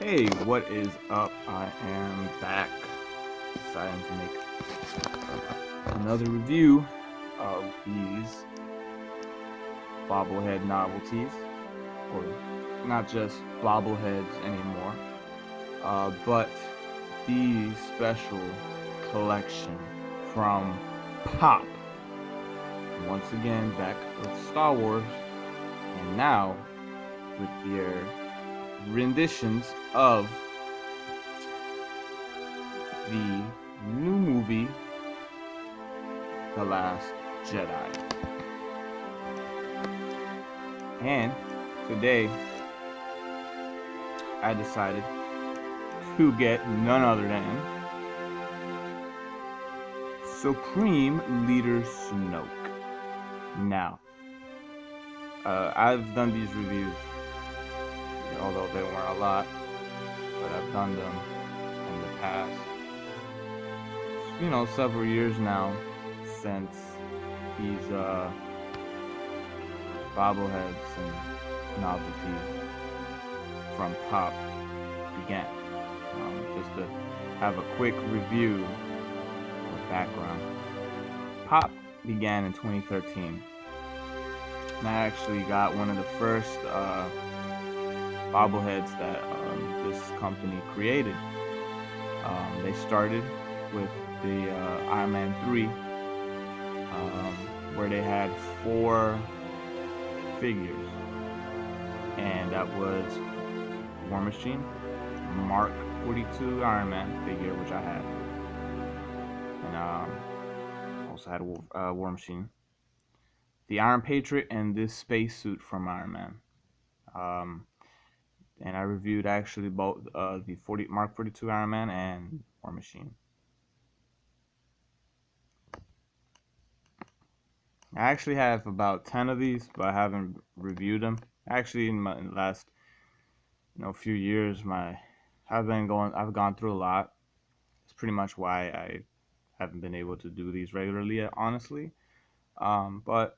Hey, what is up? I am back, deciding to make another review of these bobblehead novelties, or not just bobbleheads anymore, but the special collection from Pop. Once again, back with Star Wars, and now with their renditions of the new movie, The Last Jedi. And today, I decided to get none other than Supreme Leader Snoke. Now, I've done these reviews, although they weren't a lot, but I've done them in the past, several years now, since these bobbleheads and novelties from Pop began. Just to have a quick review of background. Pop began in 2013. And I actually got one of the first bobbleheads that this company created. They started with the Iron Man 3, where they had 4 figures, and that was War Machine, Mark 42 Iron Man figure, which I had, and also had a War Machine, the Iron Patriot, and this spacesuit from Iron Man. And I reviewed actually both the Mark 42 Iron Man and War Machine. I actually have about 10 of these, but I haven't reviewed them. Actually, in the last few years, I've gone through a lot. It's pretty much why I haven't been able to do these regularly, honestly. But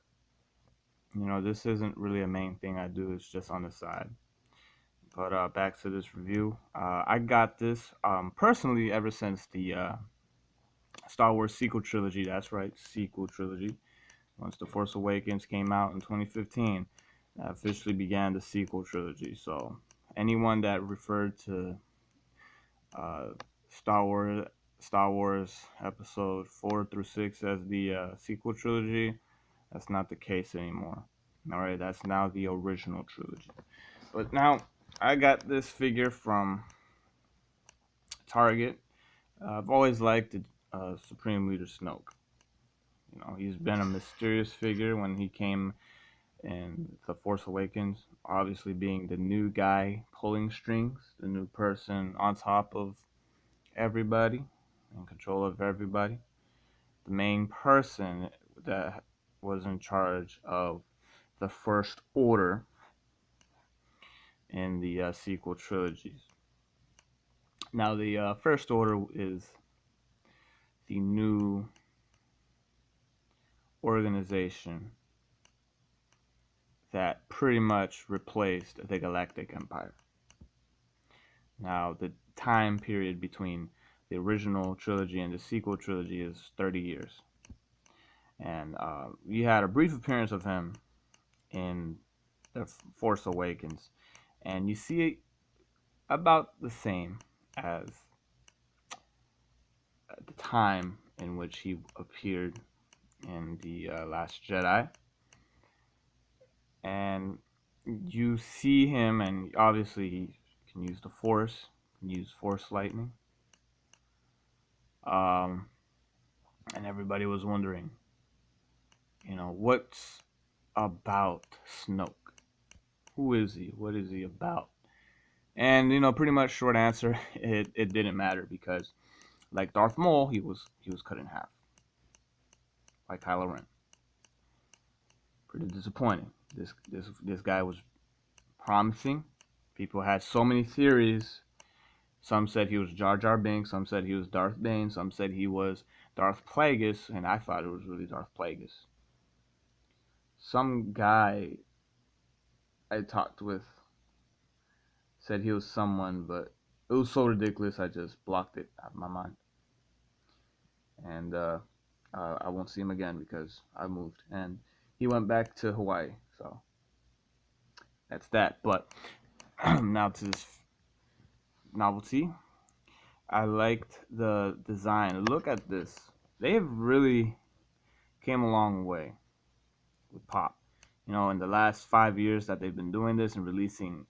this isn't really a main thing I do. It's just on the side. But back to this review. I got this personally ever since the Star Wars sequel trilogy. That's right, sequel trilogy. Once The Force Awakens came out in 2015, that officially began the sequel trilogy. So anyone that referred to Star Wars episode 4 through 6 as the sequel trilogy, that's not the case anymore. All right, that's now the original trilogy. But now I got this figure from Target. I've always liked the Supreme Leader Snoke. He's been a mysterious figure when he came in The Force Awakens, obviously being the new guy pulling strings, the new person on top of everybody, in control of everybody, the main person that was in charge of the First Order in the sequel trilogies. Now, the First Order is the new organization that pretty much replaced the Galactic Empire. Now, the time period between the original trilogy and the sequel trilogy is 30 years. And we had a brief appearance of him in The Force Awakens. And you see it about the same as the time in which he appeared in the Last Jedi. And you see him, and obviously he can use the Force, can use Force lightning. And everybody was wondering, what's about Snoke? Who is he? What is he about? And pretty much short answer, it didn't matter, because like Darth Maul, he was cut in half, like Kylo Ren. Pretty disappointing. This guy was promising. People had so many theories. Some said he was Jar Jar Binks. Some said he was Darth Bane. Some said he was Darth Plagueis, and I thought it was really Darth Plagueis. Some guy I talked with said he was someone, but It was so ridiculous. I just blocked it out of my mind, and I won't see him again because I moved, and he went back to Hawaii. So that's that. But now to this novelty. I liked the design. Look at this. They have really came a long way with Pop. You know, in the last 5 years that they've been doing this and releasing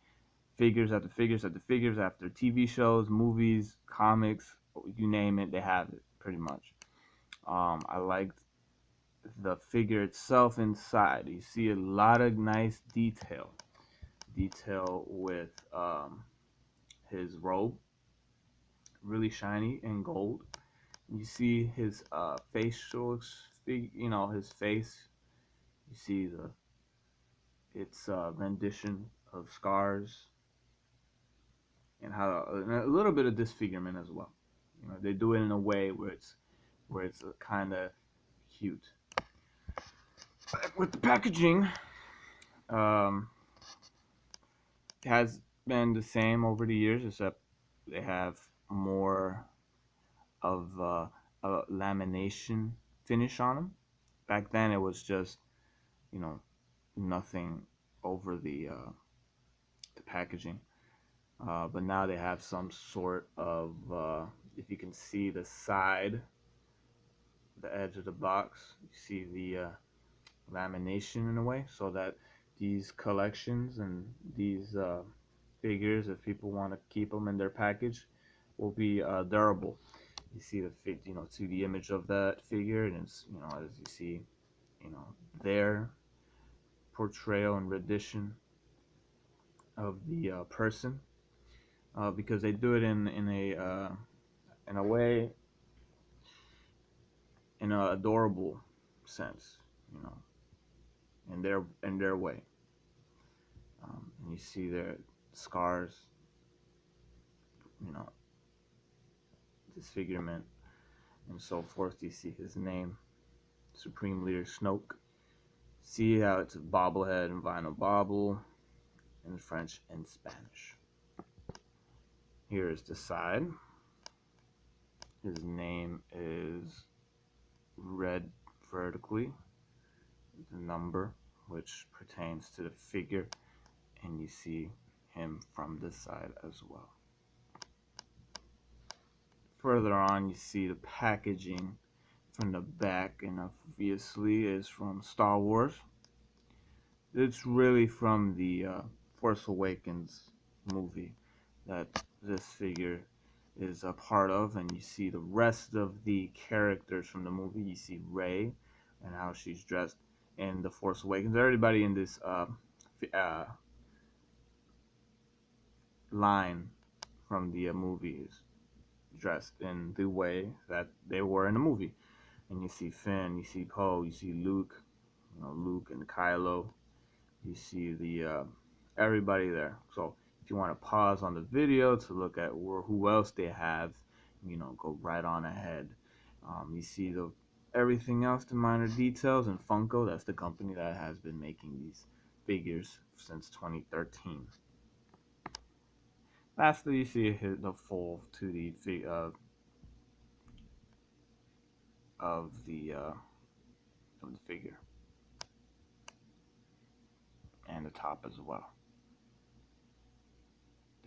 figures after figures after figures after TV shows, movies, comics, you name it, they have it pretty much. I liked the figure itself inside. You see a lot of nice detail with his robe, really shiny and gold. You see his facial, you know, his face. You see the its rendition of scars and how and a little bit of disfigurement as well. You know, they do it in a way where it's kind of cute. With the packaging, um, it has been the same over the years, except they have more of a lamination finish on them. Back then, it was just, you know, nothing over the packaging. But now they have some sort of, if you can see the side, the edge of the box, you see the lamination in a way, so that these collections and these figures, if people want to keep them in their package, will be durable. You see you know, see the image of that figure, and it's, you know, as you see, you know, their portrayal and rendition of the person, because they do it in a way, in an adorable sense, you know, in their way. And you see their scars, you know, disfigurement, and so forth. You see his name, Supreme Leader Snoke. See how it's a bobblehead and vinyl bobble in French and Spanish. Here is the side. His name is red vertically, the number which pertains to the figure, and you see him from this side as well. Further on, you see the packaging from the back, and obviously is from Star Wars. It's really from the Force Awakens movie that this figure is a part of, and you see the rest of the characters from the movie. You see Rey and how she's dressed in the Force Awakens. Everybody in this line from the movie is dressed in the way that they were in the movie. And you see Finn, you see Poe, you see Luke, you know, Luke and Kylo. You see the everybody there. So if you want to pause on the video to look at who else they have, you know, go right on ahead. You see the everything else, the minor details, and Funko. That's the company that has been making these figures since 2013. Lastly, you see the full 2D of the figure and the top as well.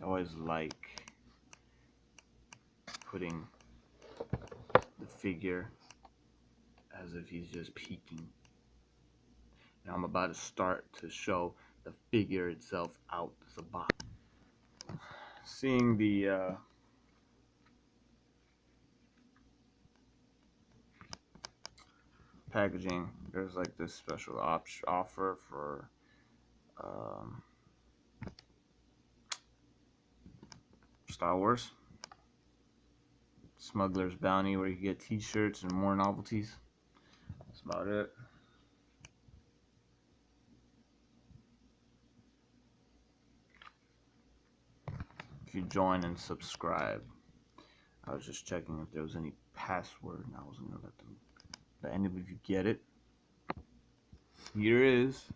I always like putting the figure as if he's just peeking. Now I'm about to start to show the figure itself out of the box. Seeing the packaging, there's like this special offer for Star Wars Smuggler's Bounty, where you get t-shirts and more novelties. That's about it. If you join and subscribe, I was just checking if there was any password, and I wasn't gonna let any of you get it. Here is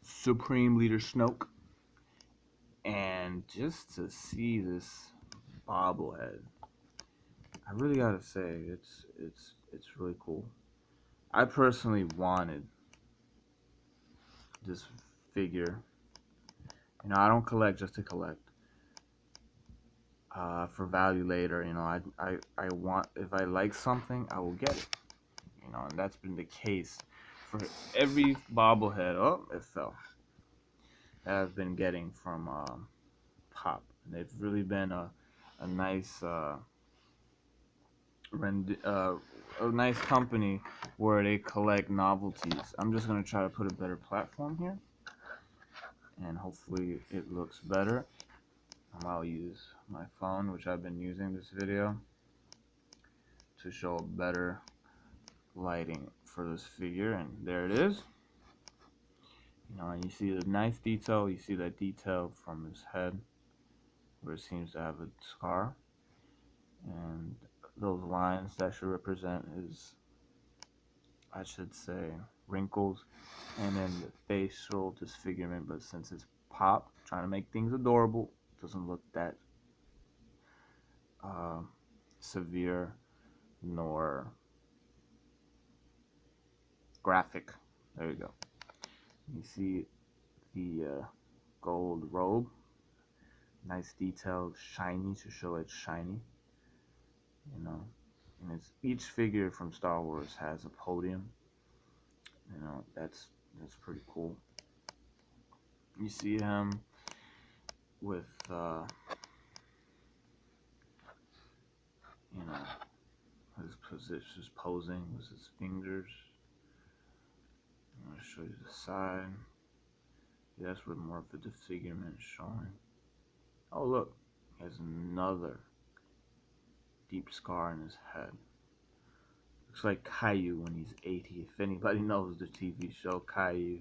Supreme Leader Snoke, and just to see this bobblehead. I really gotta say, it's really cool. I personally wanted this figure. You know, I don't collect just to collect. For value later, you know, I want, if I like something, I will get it. You know, and that's been the case for every bobblehead. Oh, it fell. That I've been getting from Pop. And they've really been a nice a nice company where they collect novelties. I'm just gonna try to put a better platform here, and hopefully it looks better. I'll use my phone, which I've been using this video, to show a better lighting for this figure, and there it is. You know, and you see the nice detail. You see that detail from his head, where it seems to have a scar, and those lines that should represent his, I should say, wrinkles, and then the facial disfigurement. But since it's Pop, trying to make things adorable, it doesn't look that uh, severe nor graphic. There you go. You see the gold robe, nice detailed, shiny to show it's shiny. You know, and it's, each figure from Star Wars has a podium. You know, that's pretty cool. You see him with you know, his position, his posing with his fingers. I'm gonna show you the side. Yeah, that's where more of the disfigurement is showing. Oh look, he has another deep scar in his head. Looks like Caillou when he's 80. If anybody knows the TV show Caillou.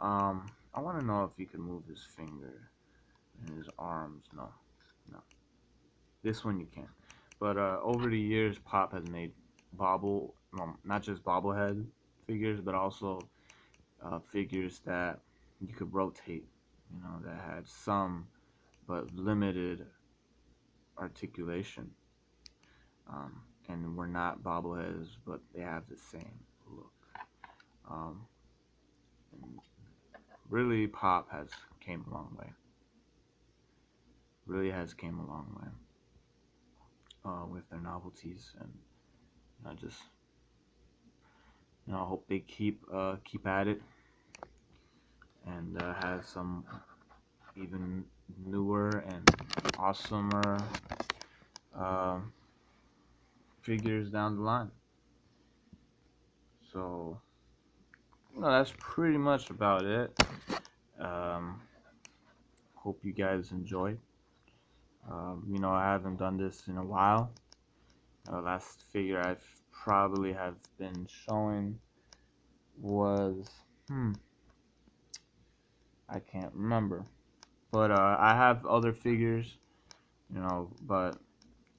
I want to know if he can move his finger and his arms. No, no. This one you can. But over the years, Pop has made Bobble, well, not just bobblehead figures, but also figures that you could rotate. You know, that had some but limited articulation. And were not bobbleheads, but they have the same look. Um, and really, Pop has came a long way. Really has came a long way with their novelties, and I just, you know, hope they keep at it, and have some even newer and awesomer figures down the line. So, you know, that's pretty much about it. Hope you guys enjoyed. You know, I haven't done this in a while. Last figure I've probably have been showing was I can't remember, but I have other figures, you know, but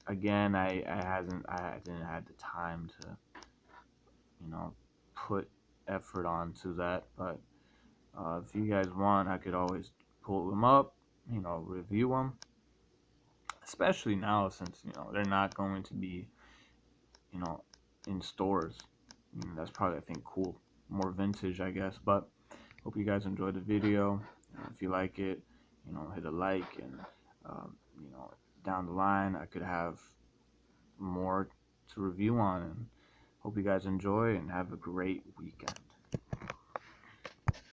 again, I didn't have the time to, you know, put effort onto that. But if you guys want, I could always pull them up, you know, review them, especially now since, you know, they're not going to be, you know, in stores. That's probably, I think, cool, more vintage, I guess. But hope you guys enjoyed the video. If you like it, you know, hit a like, and you know, down the line I could have more to review on. And hope you guys enjoy and have a great weekend.